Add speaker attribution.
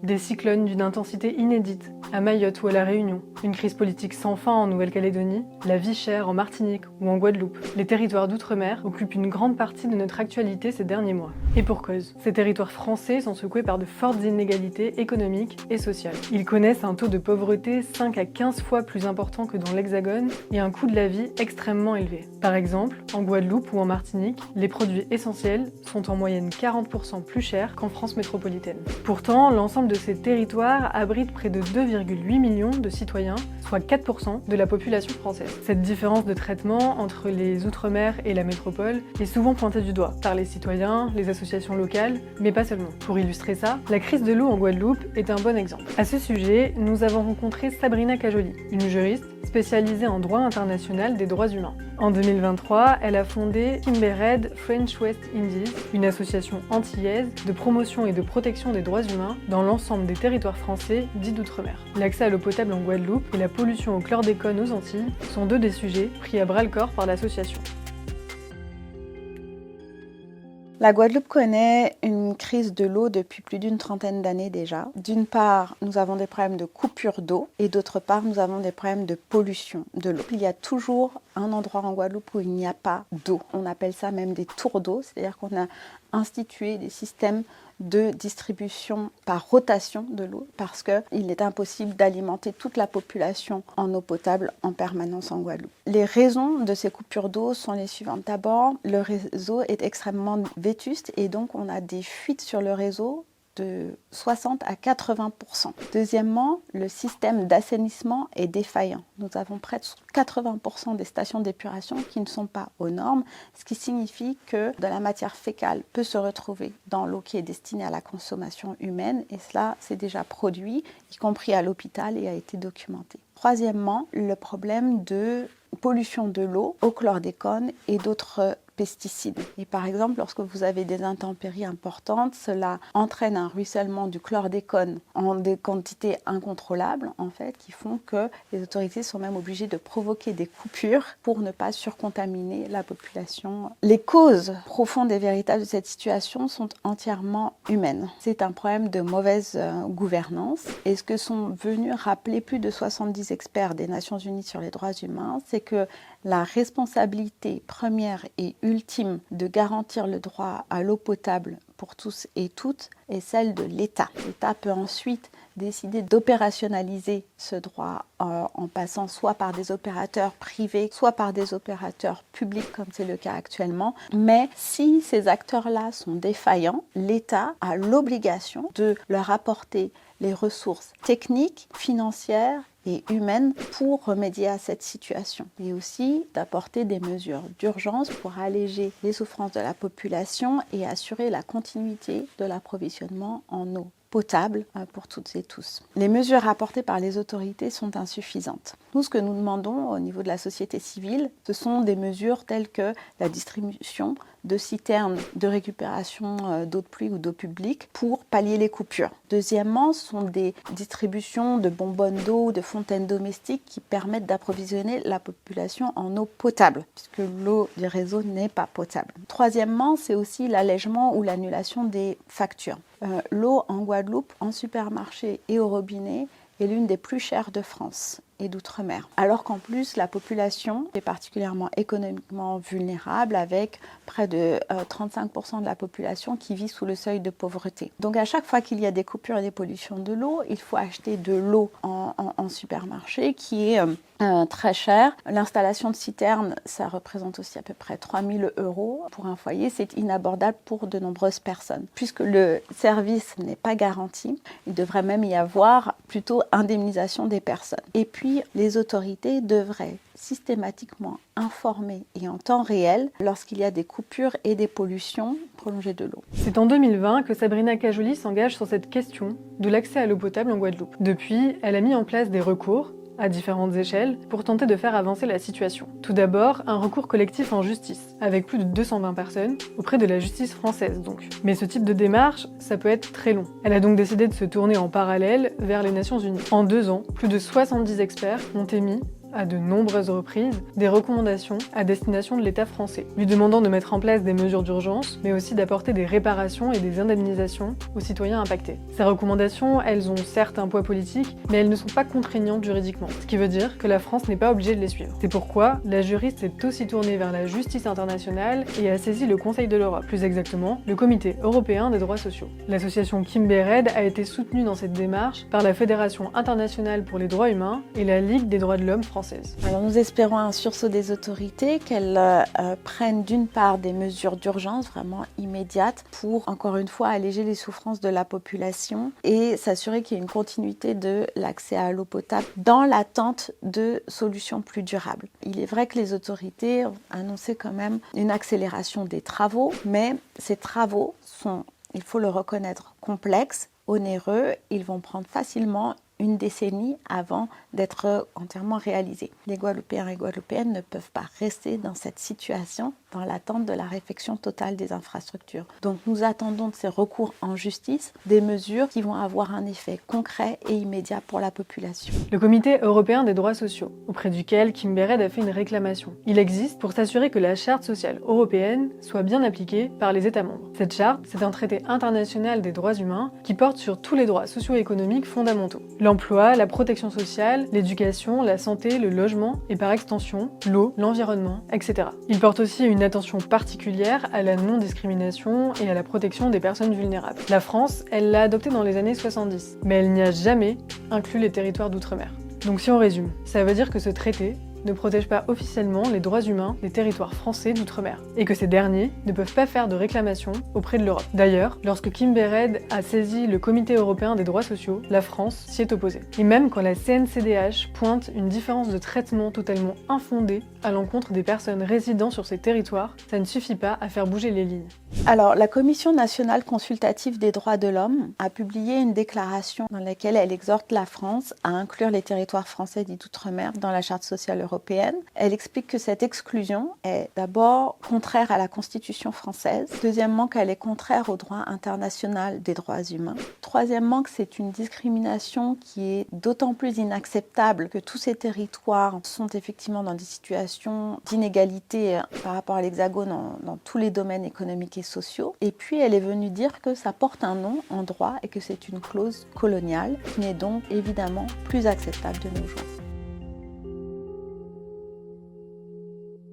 Speaker 1: des cyclones d'une intensité inédite à Mayotte ou à La Réunion, une crise politique sans fin en Nouvelle-Calédonie, la vie chère en Martinique ou en Guadeloupe. Les territoires d'outre-mer occupent une grande partie de notre actualité ces derniers mois. Et pour cause, ces territoires français sont secoués par de fortes inégalités économiques et sociales. Ils connaissent un taux de pauvreté 5 à 15 fois plus important que dans l'Hexagone et un coût de la vie extrêmement élevé. Par exemple, en Guadeloupe ou en Martinique, les produits essentiels sont en moyenne 40% plus chers qu'en France métropolitaine. Pourtant, l'ensemble de ces territoires abrite près de 2,8 millions de citoyens, soit 4% de la population française. Cette différence de traitement entre les outre-mer et la métropole est souvent pointée du doigt par les citoyens, les associations locales, mais pas seulement. Pour illustrer ça, la crise de l'eau en Guadeloupe est un bon exemple. À ce sujet, nous avons rencontré Sabrina Cajoli, une juriste spécialisée en droit international des droits humains. En 2023, elle a fondé Kimbered French West Indies, une association antillaise de promotion et de protection des droits humains dans l'ensemble des territoires français dits d'outre-mer. L'accès à l'eau potable en Guadeloupe et la pollution au chlordécone aux Antilles sont deux des sujets pris à bras-le-corps par l'association.
Speaker 2: La Guadeloupe connaît une crise de l'eau depuis plus d'une trentaine d'années déjà. D'une part, nous avons des problèmes de coupure d'eau et d'autre part, nous avons des problèmes de pollution de l'eau. Il y a toujours un endroit en Guadeloupe où il n'y a pas d'eau. On appelle ça même des tours d'eau, c'est-à-dire qu'on a institué des systèmes de distribution par rotation de l'eau parce qu'il est impossible d'alimenter toute la population en eau potable en permanence en Guadeloupe. Les raisons de ces coupures d'eau sont les suivantes. D'abord, le réseau est extrêmement vétuste et donc on a des fuites sur le réseau de 60 à 80%. Deuxièmement, le système d'assainissement est défaillant. Nous avons près de 80% des stations d'épuration qui ne sont pas aux normes, ce qui signifie que de la matière fécale peut se retrouver dans l'eau qui est destinée à la consommation humaine et cela s'est déjà produit, y compris à l'hôpital et a été documenté. Troisièmement, le problème de pollution de l'eau au chlordécone et d'autres pesticides. Et par exemple, lorsque vous avez des intempéries importantes, cela entraîne un ruissellement du chlordécone en des quantités incontrôlables, en fait, qui font que les autorités sont même obligées de provoquer des coupures pour ne pas surcontaminer la population. Les causes profondes et véritables de cette situation sont entièrement humaines. C'est un problème de mauvaise gouvernance. Et ce que sont venus rappeler plus de 70 experts des Nations Unies sur les droits humains, c'est que la responsabilité première et ultime de garantir le droit à l'eau potable pour tous et toutes est celle de l'État. L'État peut ensuite décider d'opérationnaliser ce droit en passant soit par des opérateurs privés, soit par des opérateurs publics comme c'est le cas actuellement. Mais si ces acteurs-là sont défaillants, l'État a l'obligation de leur apporter les ressources techniques, financières et humaines pour remédier à cette situation et aussi d'apporter des mesures d'urgence pour alléger les souffrances de la population et assurer la continuité de l'approvisionnement en eau potable pour toutes et tous. Les mesures apportées par les autorités sont insuffisantes. Nous, ce que nous demandons au niveau de la société civile, ce sont des mesures telles que la distribution de citernes de récupération d'eau de pluie ou d'eau publique pour pallier les coupures. Deuxièmement, ce sont des distributions de bonbonnes d'eau ou de fontaines domestiques qui permettent d'approvisionner la population en eau potable, puisque l'eau du réseau n'est pas potable. Troisièmement, c'est aussi l'allègement ou l'annulation des factures. L'eau en Guadeloupe, en supermarché et au robinet, est l'une des plus chères de France et d'outre-mer. Alors qu'en plus, la population est particulièrement économiquement vulnérable avec près de 35% de la population qui vit sous le seuil de pauvreté. Donc à chaque fois qu'il y a des coupures et des pollutions de l'eau, il faut acheter de l'eau en supermarché qui est très chère. L'installation de citernes, ça représente aussi à peu près 3 000 € pour un foyer. C'est inabordable pour de nombreuses personnes. Puisque le service n'est pas garanti, il devrait même y avoir plutôt indemnisation des personnes. Et puis, les autorités devraient systématiquement informer et en temps réel lorsqu'il y a des coupures et des pollutions prolongées de l'eau.
Speaker 1: C'est en 2020 que Sabrina Cajoli s'engage sur cette question de l'accès à l'eau potable en Guadeloupe. Depuis, elle a mis en place des recours à différentes échelles pour tenter de faire avancer la situation. Tout d'abord, un recours collectif en justice, avec plus de 220 personnes, auprès de la justice française donc. Mais ce type de démarche, ça peut être très long. Elle a donc décidé de se tourner en parallèle vers les Nations Unies. En 2 ans, plus de 70 experts ont émis à de nombreuses reprises, des recommandations à destination de l'État français, lui demandant de mettre en place des mesures d'urgence, mais aussi d'apporter des réparations et des indemnisations aux citoyens impactés. Ces recommandations, elles ont certes un poids politique, mais elles ne sont pas contraignantes juridiquement, ce qui veut dire que la France n'est pas obligée de les suivre. C'est pourquoi la juriste s'est aussi tournée vers la justice internationale et a saisi le Conseil de l'Europe, plus exactement le Comité européen des droits sociaux. L'association Kimber Red a été soutenue dans cette démarche par la Fédération internationale pour les droits humains et la Ligue des droits de l'homme française.
Speaker 2: Alors nous espérons un sursaut des autorités, qu'elles prennent d'une part des mesures d'urgence vraiment immédiates pour, encore une fois, alléger les souffrances de la population et s'assurer qu'il y ait une continuité de l'accès à l'eau potable dans l'attente de solutions plus durables. Il est vrai que les autorités ont annoncé quand même une accélération des travaux, mais ces travaux sont, il faut le reconnaître, complexes, onéreux. Ils vont prendre facilement une décennie avant d'être entièrement réalisés. Les Guadeloupéens et Guadeloupéennes ne peuvent pas rester dans cette situation dans l'attente de la réfection totale des infrastructures. Donc nous attendons de ces recours en justice des mesures qui vont avoir un effet concret et immédiat pour la population.
Speaker 1: Le Comité européen des droits sociaux, auprès duquel Kimber Red a fait une réclamation. Il existe pour s'assurer que la Charte sociale européenne soit bien appliquée par les États membres. Cette charte, c'est un traité international des droits humains qui porte sur tous les droits socio-économiques fondamentaux. L'emploi, la protection sociale, l'éducation, la santé, le logement et par extension, l'eau, l'environnement, etc. Il porte aussi une attention particulière à la non-discrimination et à la protection des personnes vulnérables. La France, elle l'a adopté dans les années 70, mais elle n'y a jamais inclus les territoires d'outre-mer. Donc si on résume, ça veut dire que ce traité ne protège pas officiellement les droits humains des territoires français d'outre-mer, et que ces derniers ne peuvent pas faire de réclamation auprès de l'Europe. D'ailleurs, lorsque Kimber Red a saisi le Comité européen des droits sociaux, la France s'y est opposée. Et même quand la CNCDH pointe une différence de traitement totalement infondée à l'encontre des personnes résidant sur ces territoires, ça ne suffit pas à faire bouger les lignes.
Speaker 2: Alors, la Commission nationale consultative des droits de l'homme a publié une déclaration dans laquelle elle exhorte la France à inclure les territoires français dits d'outre-mer dans la Charte sociale européenne. Elle explique que cette exclusion est d'abord contraire à la Constitution française, deuxièmement qu'elle est contraire au droit international des droits humains, troisièmement que c'est une discrimination qui est d'autant plus inacceptable que tous ces territoires sont effectivement dans des situations d'inégalité par rapport à l'Hexagone dans tous les domaines économiques et sociaux. Et puis elle est venue dire que ça porte un nom en droit et que c'est une clause coloniale qui n'est donc évidemment plus acceptable de nos jours.